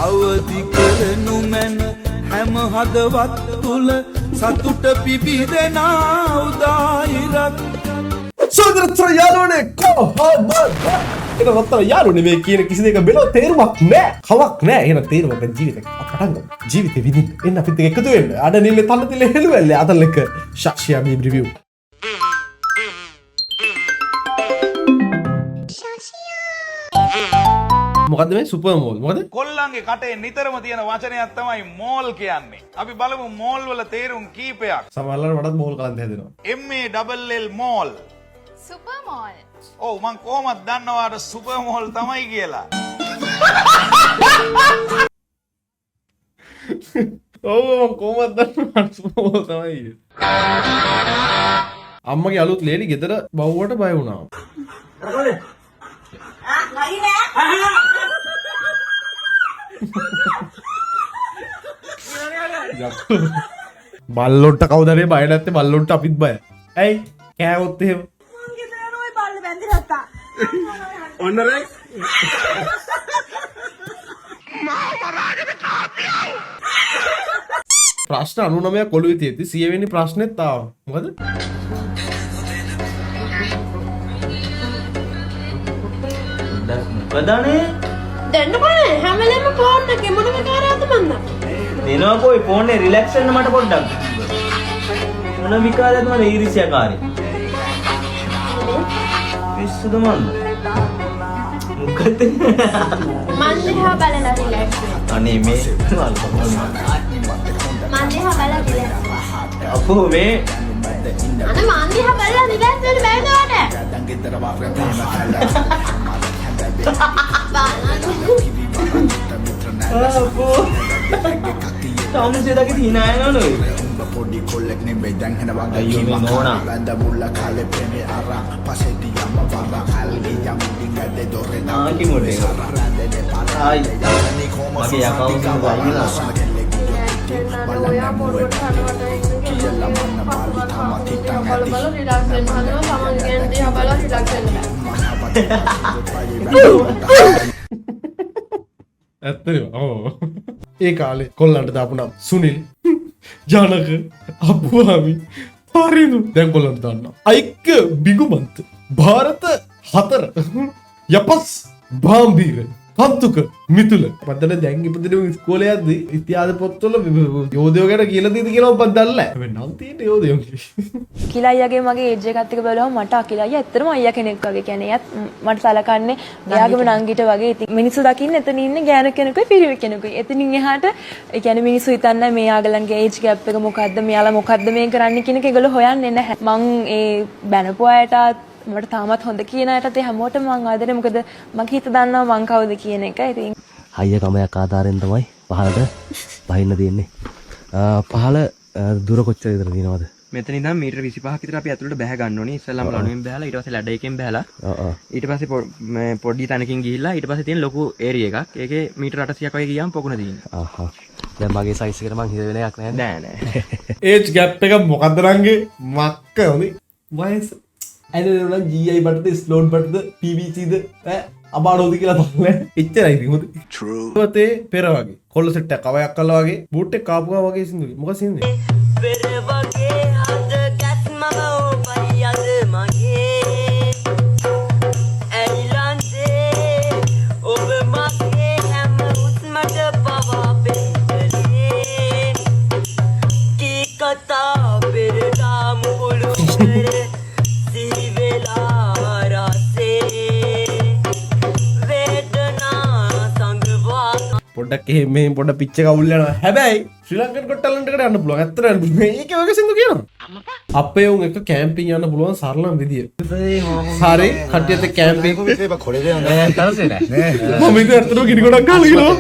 අවදි කරනු මැන හැම හදවත් තුල සතුට පිබිදෙනා උදායිරක් සෝදරතර යාළුවනේ කොහොමද? ඒක රත්තර යාළුවනේ මේ කියන කිසි දෙයක බෙලෝ තේරුමක් නැහැ. කවක් නැහැ. එහෙනම් තේරුමක් ජීවිතේ පටන් ගමු. ජීවිතේ විඳින්න එන්න අපිත් එක්ක එකතු වෙන්න. අඩ නිල්ලේ තන තිලේ හෙළුවැල්ලේ අතලක ශාක්ෂියා මේ රිවිව්. මොකද්ද මේ සුපර් මෝල්? මොකද? කොල්ලන්ගේ කටේ නිතරම තියෙන වචනයක් තමයි මෝල් කියන්නේ. අපි බලමු මෝල් වල තේරුම් කීපයක්. සමහරවල් මටත් මෝල් කලන්ත හැදෙනවා. MALL මෝල්. සුපර් මෝල්. ඔව් මං කොහොමද දන්නවාට සුපර් මෝල් තමයි කියලා. ඔව් මම කොහොමද දන්නවාට සුපර් මෝල් තමයි. අම්මගේ අලුත් ලේලි ගෙදර බව්වට බය වුණා. බල්ලොන්ට කවුදරේ බය නැත්තේ බල්ලොන්ට අපිත් බය. ඇයි කෑවොත් එහෙම? මං ගෙදර යනවා ඔය බල්ල බැඳලා තා. ඔන්න රේ. ප්‍රශ්න 99ක් ඔළුවේ තියෙද්දි 100 වෙනි ප්‍රශ්නෙත් ආවා. මොකද? වදානේ දෙන්න බෑ හැම වෙලේම ෆෝන් එකේ මොන විකාරයක්ද මන්ද? දෙනවා කොයි ෆෝන් එක රිලැක්ස් වෙන්න මට පොඩ්ඩක්. මොන විකාරයක්ද මම ඊරිසියාකාරී. පිස්සුද මන්ද? මොකද? මන් දිහා බලලා රිලැක්ස් වෙන්න. අනේ මේ මන් දිහා බලලා රිලැක්ස් වෙන්න. අපෝ මේ අනේ මන් දිහා බලලා රිලැක්ස් වෙන්න බෑද ඔයාලට? අපෝ තාමසෙදගේ දිනාය නෝනේ. පොඩි කොල්ලෙක් නෙමෙයි දැන් හෙනවා අයියෝ මේ නෝනා. බඳ මුල්ල කාලේ ප්‍රේමේ අරා පසෙටි යම වරා කල්ලි යම් දිගට දොරේ ආකි මොඩේ. ආයි මගේ account එක වයිලා. ඔයා පොරොට හදවට කියලා මන්න මාළි තමා තිටන් ඇති බලලා රිලැක්ස් වෙන්න හදනවා තමන් ගැන දිහා බලලා රිලැක්ස් වෙන්න බෑ. ඇත්තටම ඔව්. ඒ කාලේ කොල්ලන්ට දාපු නම් සුනිල් ජනක අප්පුහාමි හරිනු දැන් කොල්ලන්ට දාන්නවා. අයික්ක බිගුමන්ත භාරත 4 යපස් බාම්බීර කන්තුක මිතුල පදල දැන් ඉපදෙන ඉස්කෝලේ යද්දි ඉතිහාස පොත්වල යෝධයෝ ගැන කියලා දීද කියලා මම දන්නේ නැහැ. හැබැයි නම් තියෙන යෝධයෝ අකිලා අයියාගේ මගේ ඒජ් එකත් එක්ක බලුවම මට අකිලා අයියා ඇත්තටම අයියා කෙනෙක් වගේ. කියන්නේ එයාත් මට සලකන්නේ එයාගේම නංගිට වගේ. ඉතින් මිනිස්සු දකින්න එතන ඉන්නේ ගෑනු කෙනෙකුයි පිරිමි කෙනෙකුයි. එතනින් එහාට ඒ කියන්නේ මිනිස්සු හිතන්නේ මේ ආගලන්ගේ ඒජ් ගැප් එක මොකද්ද මෙයාලා මොකද්ද මේ කරන්නේ කියන එක ඒගොල්ලෝ හොයන්නේ නැහැ. මං ඒ බැනපු අයටත් මට තාමත් හොඳ කියන අයටත් ඒ හැමෝටම මං ආදරේ. මොකද මගේ හිත දන්නවා මං කවුද කියන එක. ඉතින් හයිය කමයක් ආධාරයෙන් තමයි පහලට බහින්න තියෙන්නේ. පහල දුර කොච්චර විතර තියෙනවද? මෙතන ඉඳන් මීටර 25ක් විතර අපි ඇතුළට බැහැ ගන්න ඕනේ. ඉස්සෙල්ලාම ලණුවෙන් බැහැලා ඊට පස්සේ ලැඩ එකෙන් බැහැලා. ඊට පස්සේ මේ පොඩි තැනකින් ගිහිල්ලා ඊට පස්සේ තියෙන ලොකු ඒරියා එකක්. ඒකේ මීටර 800ක් වගේ ගියාම පොකුණ තියෙනවා. දැන් මගේ සයිස් එකට මං හිත වෙන එකක් නෑ. නෑ. ඒජ් ගැප් එක මොකද්ද රංගේ? මක්ක හොඳයි. වයස ඇනනම් GI බටද ස්ලෝන් බටද PVCද අබාඩෝද කියලා තන්නේ. එච්චරයි ඉතින් හොඳයි. True. තේ පෙර වගේ කොල්ල සෙට් එක කවයක් කළා වගේ බූට් එක කාපුවා වගේ සින්දුයි. මොකද සින්දුවේ? පෙර වගේ හද ගැස්මම ඔබයි අද මගේ ඇයිලන්දේ ඔබ මගේ හැම උස්මට පවා පෙන්නලේ කී කතා පෙරටා මුළු සිහි වෙලා රසේ වේදනා සංගවා පොඩ්ඩක් එහෙම මෙහෙම පොඩ්ඩක් පිච්ච කවුල් යනවා. හැබැයි ශ්‍රී ලංකන් got talent එකට යන්න පුළුවන්. ඇත්තටම මේකේ වගේ සින්දු කියනවා. අපේ උන් එක කැම්පින් යන්න පුළුවන් සරලම විදිය. හරි කට්ටියත් කැම්පින් මම ඉතින් ඇත්තටම ගිනි ගොඩක් ගහලා කියනවා.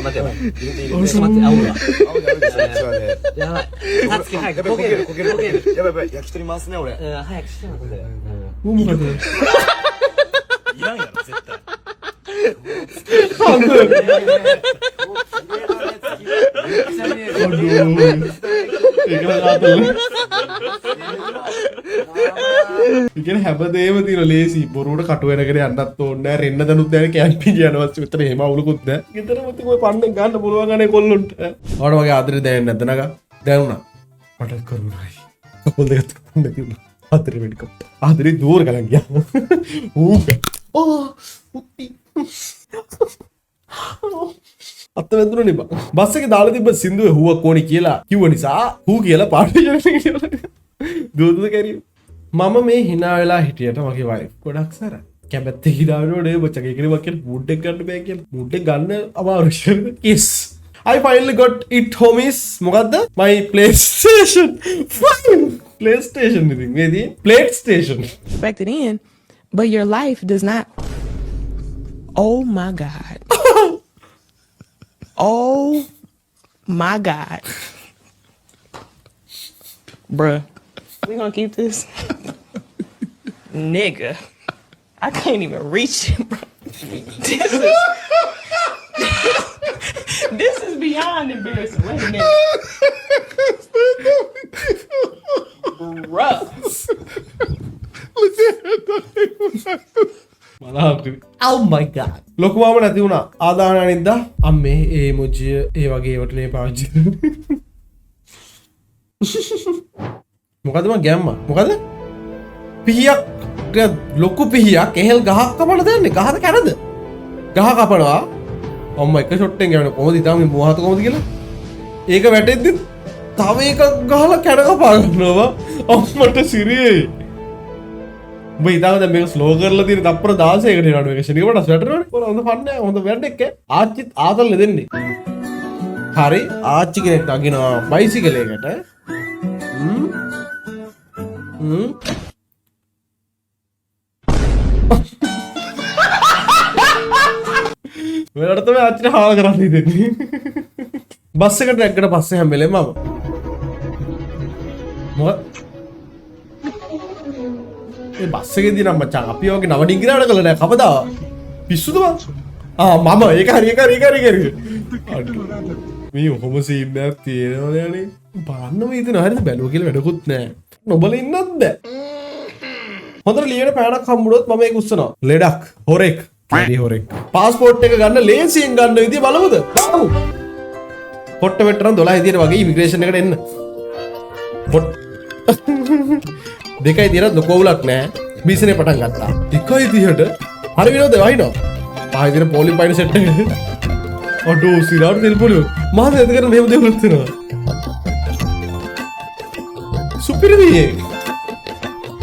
ඉගෙන හැමදේම තියෙන ලේසි බොරුවට කටු වෙනකට යන්නත් ඕනේ නැහැ රෙන්න දනුත් නැහැ කැම්පින් යනවත් විතර එහෙම අවුලකුත් නැහැ. ගෙදරම ඉතින් ඔය පන්නේ ගන්න පුළුවන් අනේ කොල්ලොන්ට. ඔයාලට වගේ ආදරේ දැනෙන්නේ නැද්ද නගා? දැනුණා. මට කරුණායි. කොල් දෙකත් කොන්න තියුණා. ආදරේ වෙඩිකප්. ආදරේ දూరు ගලන් ගියා. උත්ති. අත වැදුණනේ බං. බස් එකේ දාලා තිබ්බ සින්දුවේ හුවක් ඕනි කියලා කිව්ව නිසා හූ කියලා පාටි කරගෙන දුවදුව කැරියෝ. මම මේ hina වෙලා හිටියට මගේ වයිෆ් ගොඩක් සර කැමැත්ත හිනාවෙනෝනේ බචක එකනේ වක්කේ මූඩ් එක ගන්න බෑ කියලා. මූඩ් එක ගන්න අමාරුයි. yes I finally got it homies. මොකද්ද? my PlayStation 5 PlayStation ඉතින් මේදී PlayStation Expected in, but your life does not. Oh my God. Oh my God. Bruh, we gonna keep this? Nigga, I can't even reach it, bro. This is beyond embarrassing. Wait a minute. Bruh. Oh my god. ලොකු මාම නැති වුණා. ආදාහන අනිද්දා අම්මේ ඒ මොජිය ඒ වගේ වටනේ පාවිච්චි කරන්නේ. මොකද මම ගැම්මා. මොකද? පිහියක් ලොකු පිහියක් එහෙල් ගහක් කපන්න දෙන්නේ. ගහද කැනද? ගහ කපනවා. අම්මා එක ෂොට් එකෙන් යන්නේ කොහොමද ඉතින් මේ මොහාත කොහොමද කියලා. ඒක වැටෙද්දි තව එකක් ගහලා කැන කපා ගන්නවා. අම්මට සිරියේ. උඹ ඉතාලද මේක ස්ලෝ කරලා තියෙන තප්පර 16කට යනවා මේක ෂණික කොට ස්වැටර් වල හොඳ ෆන්නේ හොඳ වැඩ එක්ක ආච්චිත් ආතල්නේ දෙන්නේ හරි ආච්චි කෙනෙක් අගිනවා බයිසිකලයකට වෙලට තමයි ආච්චිට හාල් කරන්න දෙන්නේ බස් එකට නැග්ගට පස්සේ හැම වෙලේම මම මොකද බස් එකේදී නම් මචං අපි වගේ නව ඩිංගිරි වැඩ කළා නෑ කවදා පිස්සුද මම මම ඒක හරි මේ ඔහොම සීන් එකක් තියෙනවනේ අනේ බලන්නම හිතෙනවා හරිද බැලුවා කියලා වැඩකුත් නෑ නොබල ඉන්නත් බෑ හොඳට ලියන පෑනක් හම්බුනොත් මම ඒක උස්සනවා ලෙඩක් හොරෙක් කැරි හොරෙක් පාස්පෝර්ට් එක ගන්න ලේසියෙන් ගන්න විදිය බලමුද බලමු පොට්ට වෙටරන් 12 විදියට වගේ ඉමිග්‍රේෂන් එකට එන්න පොට් දෙකයි දිරත් ලොකෝවුලක් නෑ බීසනේ පටන් ගත්තා 1:30ට හරි විනෝද වහිනවා 5 දින පොලිම් පයින් සෙට් එක අඩෝ සිරාට දෙල් පොලිය මම එද කරන මෙහෙම දෙවලුත් වෙනවා සුපිරිදී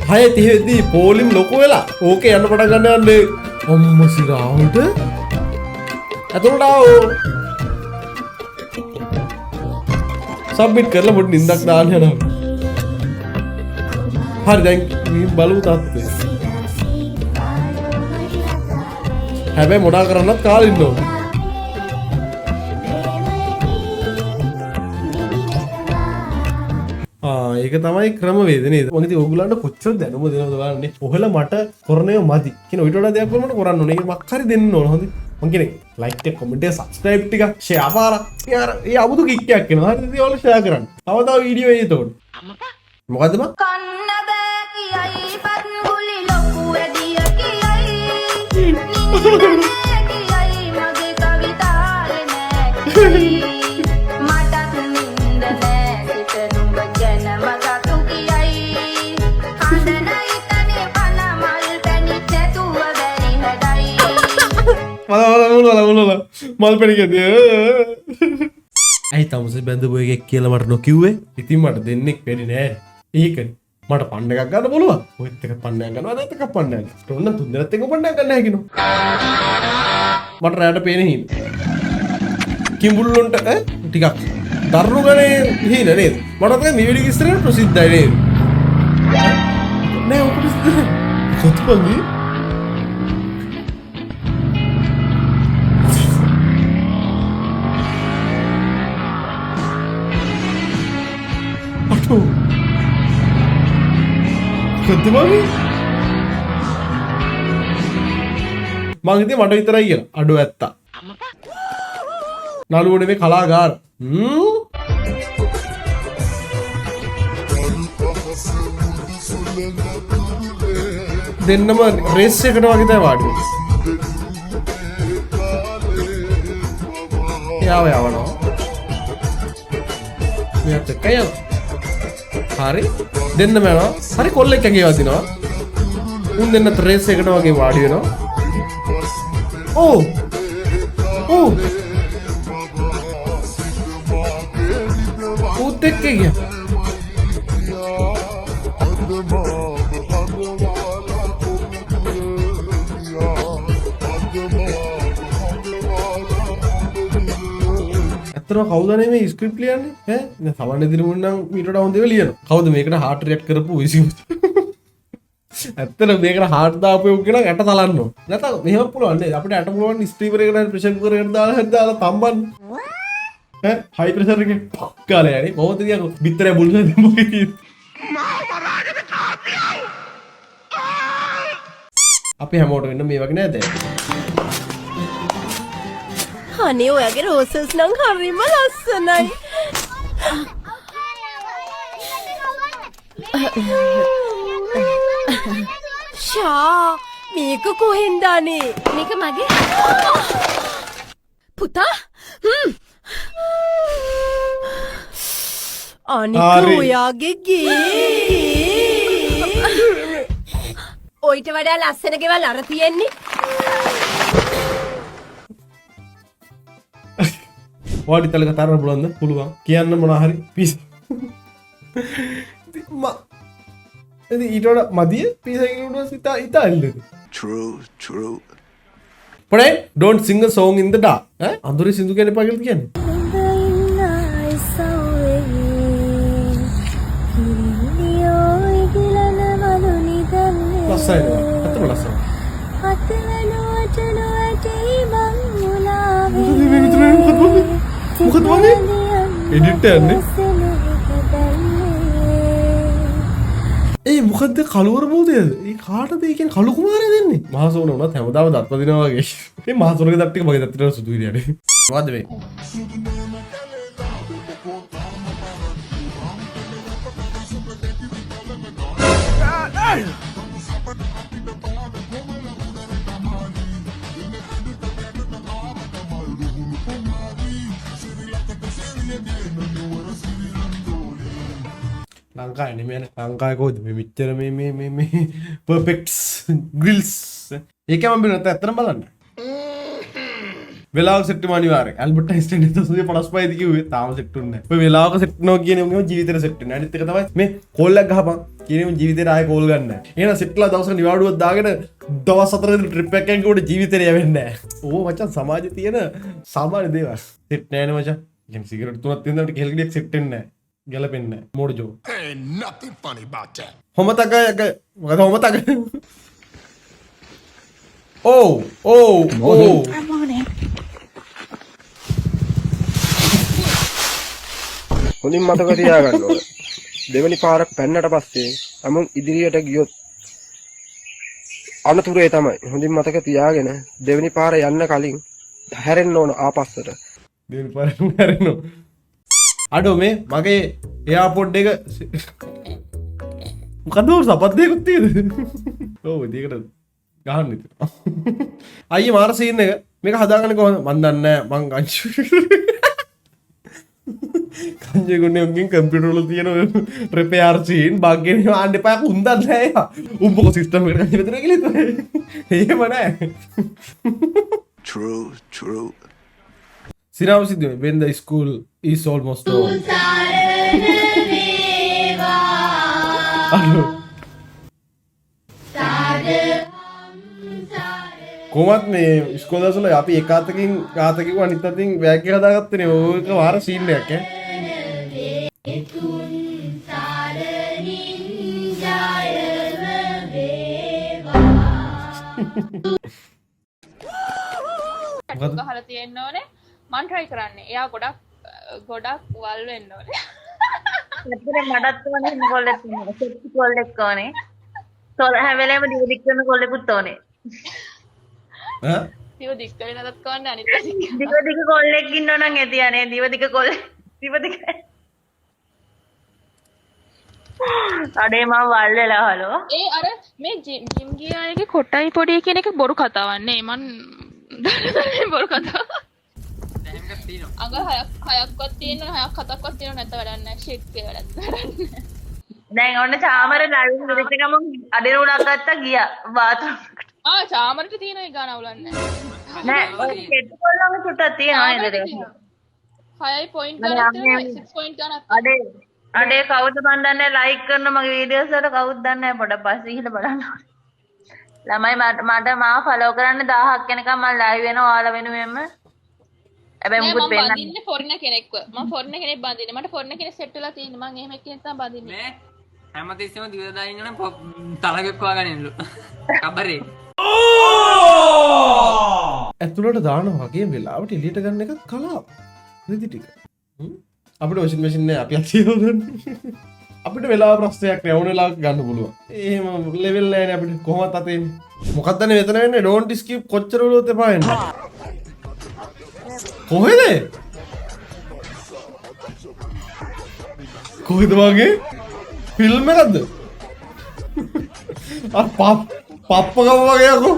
6:30 දී පොලිම් ලොකෝ වෙලා ඕකේ යන්න පටන් ගන්න යන්නේ අම්ම සිරාට අතොලට ආවෝ සබ්මිට් කරලා පොඩි නින්දක් දාන්න යනවා හරි දැන් මේ බලමු තාත්තේ හැබැයි මොනා කරන්නත් කාලෙ ඉන්න ඕන ඒක තමයි ක්‍රමවේද නේද මම ඉතින් ඕගොල්ලන්ට කොච්චර දැනුම දෙනවද බලන්නේ ඔහෙලා මට කරන්නේ මදි කියන ඊට වඩා දෙයක් මට කරන්න ඕනේ ඒක මක් හරි දෙන්න ඕන හොඳයි මං කියන්නේ ලයික් එක කමෙන්ට් එක සබ්ස්ක්‍රයිබ් ටික ෂෙයා පාරක් යාර ඒ අමුතු කික්කයක් එනවා හරි ඉතින් ඔයාලා ෂෙයා කරන්න තව තව වීඩියෝ එයි එතකොට මොකද්ද මං කන්න බෑ කියයි පත්ගුලි ලොකු වැඩිය කියයි කියයි මගේ කවිතාවේ නෑ මටත් නින්ද නෑ සිත නුඹ ගැන මතක කියයි හඳනයි තනේ පන මල් පැණි නැතුව බැරි හැඩයි මල් පැණි කැදේ ඇයි තමසේ බැඳපු එකෙක් කියලා මට නොකිව්වේ ඉතින් මට දෙන්නෙක් වැඩි නෑ ඒකනේ මට පන්න එකක් ගන්න පුළුවන් ඔයත් එක පන්නයක් ගන්නවා නැත් එකක් පන්නයක් ගන්න ඕන තුන් දෙනෙක් එක පන්නයක් ගන්න හැකිනෝ මට රැට පේන හින් කිඹුල්ලොන්ට ටිකක් දරුණු ගනේ හින නේද මට තමයි මේ වීඩියෝ ඉස්සරහට ප්‍රසිද්ධයි නේද නෑ ඔක ප්‍රසිද්ධ කොත්පන්දි අතෝ කොද්දමවි මං හිතේ මට විතරයි කියලා අඩෝ ඇත්තා නළුවෝ නෙමේ කලාකාර දෙන්නම රේස් එකට වගේ තමයි වාඩි වෙන්නේ. යවනවා. මෙයාත් එක්ක යනවා. හරි. දෙන්නම යනවා. හරි කොල්ලෙක් ඇගේ වදිනවා. උන් දෙන්නත් රේස් එකට වගේ වාඩි වෙනවා. ඕ. ඕ. උත් එක්ක ගියා. ඇත්තටම කවුද මේ ස්ක්‍රිප්ට් ලියන්නේ ඈ දැන් සමහර දිනුම් නම් මීට වඩා හොඳ ඒවා ලියනවා කවුද මේකට හાર્ට් රියැක්ට් කරපු විසියු ඇත්තටම මේකට හાર્ට් දාපු එක කෙනා ඇට තලන්න ඕන නැත්නම් මෙහෙම පුළුවන් නේද අපිට ඇට පුළුවන් ස්ටීමර් එකට හරි ප්‍රෙෂර් කුකර් එකට දාලා තම්බන්න ඈ හයි ප්‍රෙෂර් එකේ පක් ගාලා යන්නේ කොහොමද කියකෝ බිත්තරේ බුල්ලා දෙමුකේ අපි හැමෝට වෙන්න මේ වගේ නේද අනේ ඔයාගේ රෝසස් නම් හරිම ලස්සනයි. ෂා මේක කොහෙන්ද අනේ? මේක මගේ. පුතා? අනේ ඔයාගේ ගේ. ඔයිට වඩා ලස්සන ගෙවල් අර තියෙන්නේ. වාඩි තලක තරන්න පුළුවන්ද? පුළුවන්. කියන්න මොනවා හරි පීස්. ඉතින් ඊට වඩා මදිය පීස් එකේ උඩ ඉතාලිද? True. But don't sing a song in the dark. අඳුරේ සින්දු කියන එපා කියලා කියන්නේ. ලස්සනයි. අතන ලස්සනයි. මොකද වගේ එඩිටර් නේ ඒ මොකද්ද කලවර බෝදේද ඒ කාටද ඒ කියන්නේ කළු කුමාරය දෙන්නේ මහසෝන උනත් හැමදාම දත් පදිනවා වගේ මේ මහසෝනගේ දත් ටික මගේ දත් ටික සුදු විදියට මොකද්ද මේ ලංකාවේ නෙමෙයි ලංකාවේ කොහෙද මේ මෙච්චර මේ පර්ෆෙක්ට්ස් ග්‍රිල්ස් ඒකම මම බලන්න ඇත්තටම බලන්න වෙලාවක සෙට් වෙනවා අනිවාර්යෙන් ඇල්බර්ට් අයින්ස්ටයින් 1955 දී කිව්වේ තාම සෙට් වෙන්නේ නැහැ ඔය වෙලාවක සෙට් වෙනවා කියන එක ජීවිතේට සෙට් වෙන්නේ අනිත් එක තමයි මේ කෝල් එකක් ගහපන් කියන ජීවිතේට ආයේ කෝල් ගන්න නැහැ එහෙනම් සෙට්ලා දවසක නිවාඩුවක් දාගෙන දවස් 4 දින ට්‍රිප් එකක් යනකොට ජීවිතේට යවෙන්නේ නැහැ ඕ මචං සමාජයේ තියෙන සාමාන්‍ය දේවල් සෙට් නැහැ නේ මචං කියන්නේ සිගරට් තුනක් තියෙනකොට කෙල් ගෙඩියක් සෙට් වෙන්නේ නැහැ ගැලපෙන්නේ නැහැ මෝඩ ජෝ Ain't nothing funny about that. හොමතක මොකද හොමතක ඕ හොඳින් මතක තියාගන්න ඕන. දෙවනි පාරක් පැන්නට පස්සේ අමුන් ඉදිරියට ගියොත් අනතුරේ තමයි. හොඳින් මතක තියාගෙන දෙවනි පාර යන්න කලින් හැරෙන්න ඕන ආපස්සට. දෙවනි පාර හැරෙන්න. අඩෝ මේ මගේ එයාපෝඩ් එක මොකද සපත් දෙකක් තියෙද? ඔව් දෙයකට ගහන්න ඉතින්. අයියේ මාර සීන් එක මේක හදාගන්න කොහොමද? මන් දන්නේ නැහැ මං අංශු. කංජේ ගොන්නේ උන්ගෙන් කම්පියුටර් වල තියෙන රිපෙයාර් සීන් බග්ගෙන ආන්න එපා උන්දත් නැහැ. උඹක සිස්ටම් එකට කංජේ විතර කියලා ඉතින්. එහෙම නැහැ. True. Sinama Sidhu, when the school is almost over. කොහොමත් මේ ඉස්කෝල දවස්වල අපි එක අතකින් ආතකින් අනිත් අතින් බෑග් එක හදාගත්තනේ ඕක වාර සීන් එකක් ඈ මොකද ගහලා තියෙන්න ඕනේ මම try කරන්නේ. එයා ගොඩක් වල් වෙන්න ඕනේ. ඇත්තටම මඩත් ඕනේ කොල්ලෙක් ඉන්නවා. සෙක්සි කොල්ලෙක් ඕනේ. තොර හැම වෙලේම දිව දික් කරන කොල්ලෙකුත් ඕනේ. ඈ? දිව දික් කරේ නැතත් කවන්නේ අනිත් දික්. දිව දික් කොල්ලෙක් ඉන්නෝ නම් ඇතියනේ. දිව දික් කොල්ලෙක්. දිව දික්. අඩේ මම වල් වෙලා හලෝ. ඒ අර මේ ජිම් ගිය අයගේ කොටයි පොඩි කියන එක බොරු කතාවක් නේ. මන් දන්නේ බොරු කතාවක්. අඟ හයක්වත් තියෙනවා, හයක් හතක්වත් තියෙනවා නැත්නම් වැඩක් නැහැ. ෂිට් කියලා වැඩක් නැහැ. දැන් ඔන්න චාමර ලයිව් විදිහට ගම අඩේ උඩක් ගත්තා ගියා බාත්රූම්. චාමරට තියෙන එක ගාන අවුලන්නේ නෑ ඔය කෙට් කොල්ලම චුට්ටක් තියෙනවා නේද ඒක. 6 පොයින්ට් ගන්නත් තියෙනවා 6 පොයින්ට් ගන්නත්. අඩේ කවුද මන් දන්නේ ලයික් කරන මගේ වීඩියෝස් වලට කවුද දන්නේ නැහැ පොඩක් පස්සේ ගිහලා බලන්න ඕනේ. ළමයි මට මාව ෆලෝ කරන්න 1000ක් වෙනකම් මම ලයිව් වෙනවා ඔයාලා වෙනුවෙන්ම. හැබැයි මුකුත් වෙන්නේ නැහැ. මම බඳින්නේ ෆොරින කෙනෙක්ව. මම ෆොරින කෙනෙක් බඳින්නේ. මට ෆොරින කෙනෙක් සෙට් වෙලා තියෙන්නේ. මම එහෙම කෙනෙක් තමයි බඳින්නේ. මේ හැමතිස්සෙම දිව දාගෙන ඉන්නවනම් තලගෙක් වාගන්නලු. කබරේ. ඇතුළට දාන වගේ වෙලාවට එළියට ගන්න එක කලාව. රිදි ටික. අපිට වොෂින් මැෂින් නෑ අපි අතියෝදන්නේ. අපිට වෙලාව ප්‍රශ්නයක් නෑ ඕන වෙලාවක ගන්න පුළුවන්. එහෙම ලෙවල් නෑනේ අපිට කොහොමද අතේන්නේ. මොකක්ද නේ මෙතන වෙන්නේ ඩෝන්ට් ස්කිප් කොච්චර වලුවත් එපා එන්න. කොහෙද? කොහෙද වගේ? ෆිල්ම් එකක්ද? පප්පකම වගේ අකෝ.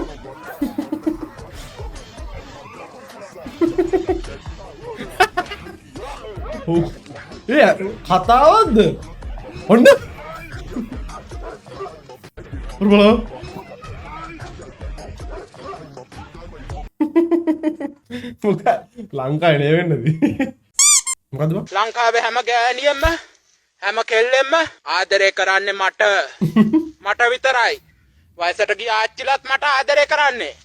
ඒ කතාවක්ද? ඔන්න. බලන්න. මොකක් ලංකාවේ නේ වෙන්නද? මොකද්ද බං? ලංකාවේ හැම ගෑණියෙක්ම හැම කෙල්ලෙක්ම ආදරය කරන්නේ මට විතරයි. වයසට ගිය ආච්චිලත් මට ආදරය කරන්නේ.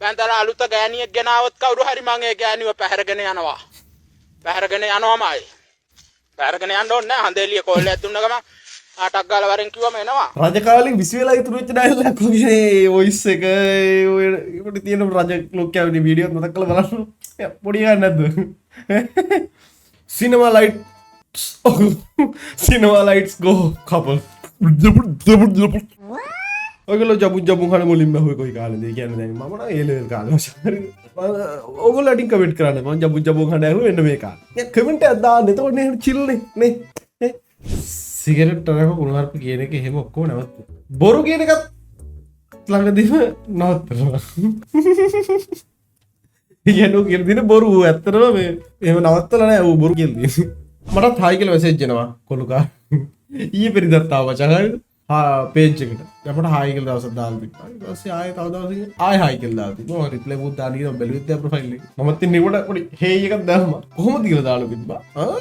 බැන්දලා අලුත ගෑණියෙක් ගෙනාවොත් කවුරු හරි මං ඒ ගෑණිව පැහැරගෙන යනවා. පැහැරගෙන යනවාමයි. පැහැරගෙන යන්න ඕනේ නැහැ. හඳේලිය කොල්ලයක් දුන්න ගම ආටක් ගාලා වරෙන් කිව්වම එනවා. රජකාලින් 20 වෙලා ඉතුරු වෙච්ච ඩයලොග් වගේ වොයිස් එක ඔය ඉපටි තියෙන රජ ලොක්කයාගේ වීඩියෝ මතක් කරලා බලන්න. පොඩි ගන්න නැද්ද? සිනමා ලයිට්ස් ගෝ කපල්. ඔයගොල්ලෝ ජබු හන මුලින්ම හොය කොයි කාලේද කියන්නේ දැන් මම නම් ඒ ලෙවල් කාලේ වශයෙන්. ඔයගොල්ලෝ අඩින් කමෙන්ට් කරන්න මම ජබු හන ඇහුවේ වෙන්න මේ කාලේ. කමෙන්ට් එකක් දාන්න එතකොට නේ චිල් නේ. සිගරට් තරක කුණාර්ප කියන එක එහෙම ඔක්කොම නැවත්තු. බොරු කියන එකත් ළඟදීම නවත්තනවා. කියනෝ කියන දින බොරු ඇත්තටම මේ එහෙම නවත්තලා නැහැ ඌ බොරු කියලා තියෙන්නේ. මටත් හායි කියලා මෙසේජ් එනවා කොළුකා. ඊයේ පෙරිදත් ආවා චංගල් පේජ් එකට. අපට හායි කියලා දවසක් දාලා තිබ්බා. ඊට පස්සේ ආයෙ තව දවසකින් ආයෙ හායි කියලා දාලා තිබ්බා. මම රිප්ලයි මොකද දාන්න කියලා බැලුවෙත් දැන් ප්‍රොෆයිල් එක. මමත් ඉන්නේ උඩ පොඩි හේයි එකක් දැම්මා. කොහොමද කියලා දාලා තිබ්බා.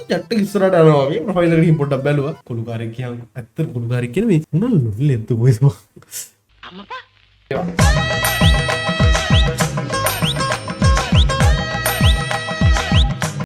චැට් එක ඉස්සරහට යනවා වගේ ප්‍රොෆයිල් එකට ගිහින් පොඩ්ඩක් බැලුවා. කොළුකාරයෙක් කියන්නේ ඇත්තට කොළුකාරයෙක් කියන්නේ මේ මොනල් ලෙද්ද කොහෙද? අම්මපා